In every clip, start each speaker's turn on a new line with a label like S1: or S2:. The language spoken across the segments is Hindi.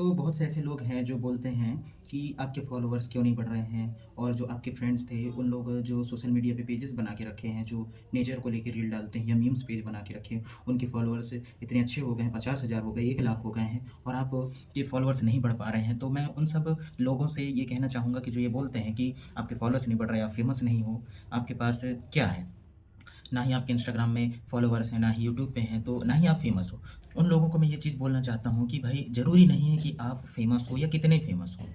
S1: बहुत से ऐसे लोग हैं जो बोलते हैं कि आपके फॉलोअर्स क्यों नहीं बढ़ रहे हैं और जो आपके फ्रेंड्स थे उन लोग जो सोशल मीडिया पे पेजेस बना के रखे हैं जो नेचर को लेके रील डालते हैं या मीम्स पेज बना के रखे हैं उनके फॉलोअर्स इतने अच्छे हो गए हैं 50,000 हो गए 1 लाख हो गए हैं और आप के फॉलोअर्स नहीं बढ़ पा रहे हैं। तो मैं उन सब लोगों से ये कहना चाहूँगा कि जो ये बोलते हैं कि आपके फॉलोअर्स नहीं बढ़ रहे, आप फेमस नहीं हो, आपके पास क्या है? ना ही आपके इंस्टाग्राम में फॉलोवर्स हैं, ना ही यूट्यूब पे हैं, तो ना ही आप फ़ेमस हो। उन लोगों को मैं ये चीज़ बोलना चाहता हूँ कि भाई ज़रूरी नहीं है कि आप फ़ेमस हो या कितने फ़ेमस हो।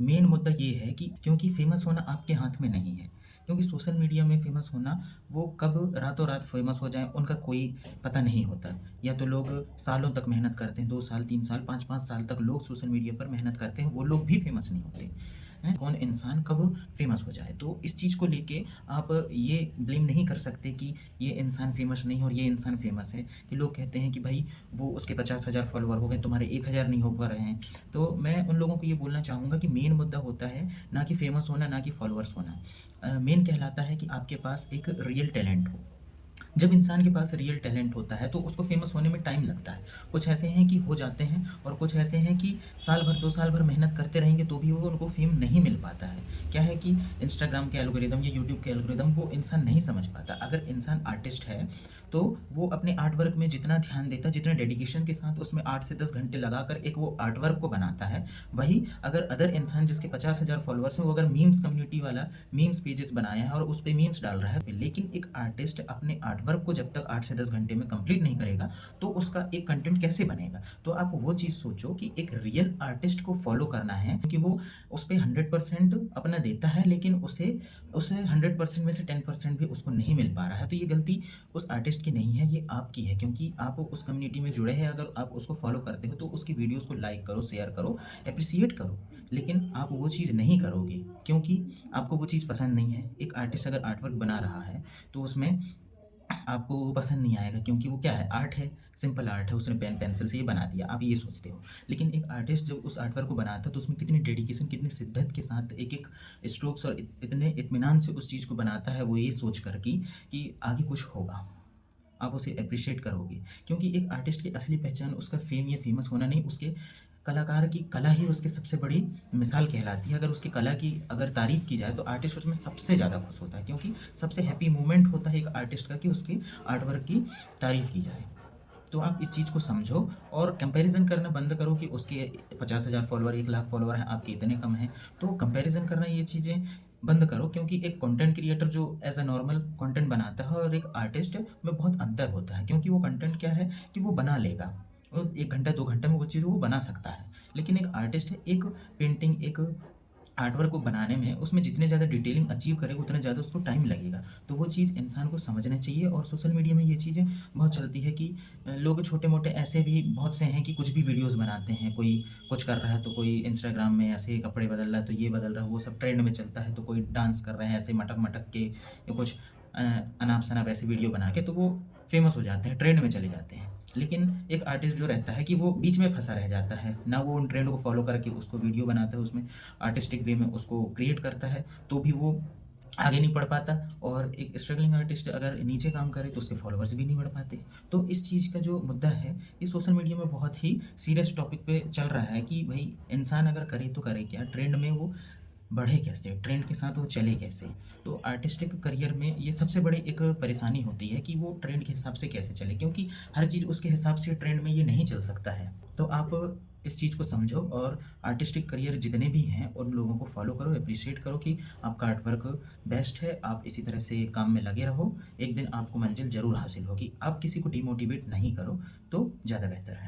S1: मेन मुद्दा ये है कि क्योंकि फ़ेमस होना आपके हाथ में नहीं है। क्योंकि सोशल मीडिया में फ़ेमस होना, वो कब रातों-रात फ़ेमस हो जाएँ उनका कोई पता नहीं होता। या तो लोग सालों तक मेहनत करते हैं, 2 साल, 3 साल, 5-5 साल तक लोग सोशल मीडिया पर मेहनत करते हैं, वो लोग भी फ़ेमस नहीं होते। हैं? कौन इंसान कब फ़ेमस हो जाए। तो इस चीज़ को लेके आप ये ब्लेम नहीं कर सकते कि ये इंसान फ़ेमस नहीं है और ये इंसान फ़ेमस है। कि लोग कहते हैं कि भाई वो उसके 50,000 फॉलोवर हो गए, तुम्हारे 1,000 नहीं हो पा रहे हैं। तो मैं उन लोगों को ये बोलना चाहूँगा कि मेन मुद्दा होता है ना कि फ़ेमस होना, ना कि फॉलोअर्स होना। मेन कहलाता है कि आपके पास एक रियल टैलेंट हो। जब इंसान के पास रियल टैलेंट होता है तो उसको फेमस होने में टाइम लगता है। कुछ ऐसे हैं कि हो जाते हैं और कुछ ऐसे हैं कि साल भर 2 साल भर मेहनत करते रहेंगे तो भी वो उनको फ़ेम नहीं मिल पाता है। क्या है कि इंस्टाग्राम के एल्गोरिदम या यूट्यूब के एल्गोरिदम वो इंसान नहीं समझ पाता। अगर इंसान आर्टिस्ट है तो वो अपने आर्ट वर्क में जितना ध्यान देता है, जितना डेडिकेशन के साथ उसमें 8 से 10 घंटे लगाकर एक वो आर्ट वर्क को बनाता है, वही अगर अदर इंसान जिसके 50,000 फॉलोअर्स हैं वो अगर मीम्स कम्युनिटी वाला मीम्स पेजेस बनाया है और उस पे मीम्स डाल रहा है, लेकिन एक आर्टिस्ट अपने आर्ट वर्क को जब तक 8 से 10 घंटे में कंप्लीट नहीं करेगा तो उसका एक कंटेंट कैसे बनेगा। तो आप वो चीज़ सोचो कि एक रियल आर्टिस्ट को फॉलो करना है क्योंकि वो उस पे 100% अपना देता है, लेकिन उसे उसे 100% में से 10% भी उसको नहीं मिल पा रहा है। तो ये गलती उस आर्टिस्ट की नहीं है, ये आपकी है क्योंकि आप उस कम्युनिटी में जुड़े हैं। अगर आप उसको फॉलो करते हो तो उसकी वीडियोज़ को लाइक करो, शेयर करो, एप्रिशिएट करो। लेकिन आप वो चीज़ नहीं करोगे क्योंकि आपको वो चीज़ पसंद नहीं है। एक आर्टिस्ट अगर आर्ट वर्क बना रहा है तो उसमें आपको वो पसंद नहीं आएगा क्योंकि वो क्या है, आर्ट है, सिंपल आर्ट है, उसने पेन पेंसिल से ये बना दिया, आप ये सोचते हो। लेकिन एक आर्टिस्ट जब उस आर्ट वर्क को बनाता है तो उसमें कितनी डेडिकेशन, कितनी शिद्दत के साथ एक-एक स्ट्रोक्स और इतने इत्मीनान से उस चीज़ को बनाता है, वो ये सोच कर कि आगे कुछ होगा। आप उसे एप्रिशिएट करोगे क्योंकि एक आर्टिस्ट की असली पहचान उसका फेम या फेमस होना नहीं, उसके कलाकार की कला ही उसकी सबसे बड़ी मिसाल कहलाती है। अगर उसकी कला की अगर तारीफ़ की जाए तो आर्टिस्ट उसमें सबसे ज़्यादा खुश होता है क्योंकि सबसे हैप्पी मोमेंट होता है एक आर्टिस्ट का कि उसकी आर्ट वर्क की तारीफ़ की जाए। तो आप इस चीज़ को समझो और कंपैरिज़न करना बंद करो कि उसके 50,000 फॉलोवर, 1 लाख फॉलोवर हैं, आपके इतने कम हैं। तो कंपैरिज़न करना, ये चीज़ें बंद करो क्योंकि एक कंटेंट क्रिएटर जो एज़ अ नॉर्मल कंटेंट बनाता है और एक आर्टिस्ट में बहुत अंतर होता है क्योंकि वो कंटेंट क्या है कि वो बना लेगा। 1 घंटा 2 घंटे में वो चीज़ वो बना सकता है। लेकिन एक आर्टिस्ट है, एक पेंटिंग, एक आर्टवर्क को बनाने में उसमें जितने ज़्यादा डिटेलिंग अचीव करेगा उतना ज़्यादा उसको टाइम लगेगा। तो वो चीज़ इंसान को समझना चाहिए और सोशल मीडिया में ये चीज़ें बहुत चलती है कि लोग छोटे-मोटे ऐसे भी बहुत से हैं कि कुछ भी वीडियोज़ बनाते हैं। कोई कुछ कर रहा है तो कोई इंस्टाग्राम में ऐसे कपड़े बदल रहा है तो ये बदल रहा है, वो सब ट्रेंड में चलता है। तो कोई डांस कर रहे हैं ऐसे मटक-मटक के या कुछ अ, अनाप-शनाप ऐसे वीडियो बना के तो वो फ़ेमस हो जाते हैं, ट्रेंड में चले जाते हैं। लेकिन एक आर्टिस्ट जो रहता है कि वो बीच में फँसा रह जाता है, ना वो उन ट्रेंड को फ़ॉलो करके उसको वीडियो बनाता है, उसमें आर्टिस्टिक वे में उसको क्रिएट करता है, तो भी वो आगे नहीं बढ़ पाता। और एक स्ट्रगलिंग आर्टिस्ट अगर नीचे काम करे तो उसके फॉलोवर्स भी नहीं बढ़ पाते। तो इस चीज़ का जो मुद्दा है, ये सोशल मीडिया में बहुत ही सीरियस टॉपिक पे चल रहा है कि भई इंसान अगर करे तो करे क्या? ट्रेंड में वो बढ़े कैसे? ट्रेंड के साथ वो चले कैसे? तो आर्टिस्टिक करियर में ये सबसे बड़ी एक परेशानी होती है कि वो ट्रेंड के हिसाब से कैसे चले, क्योंकि हर चीज़ उसके हिसाब से ट्रेंड में ये नहीं चल सकता है। तो आप इस चीज़ को समझो और आर्टिस्टिक करियर जितने भी हैं उन लोगों को फॉलो करो, एप्रिशिएट करो कि आपका आर्ट वर्क बेस्ट है, आप इसी तरह से काम में लगे रहो, एक दिन आपको मंज़िल ज़रूर हासिल होगी। आप किसी को डिमोटिवेट नहीं करो, तो ज़्यादा बेहतर है।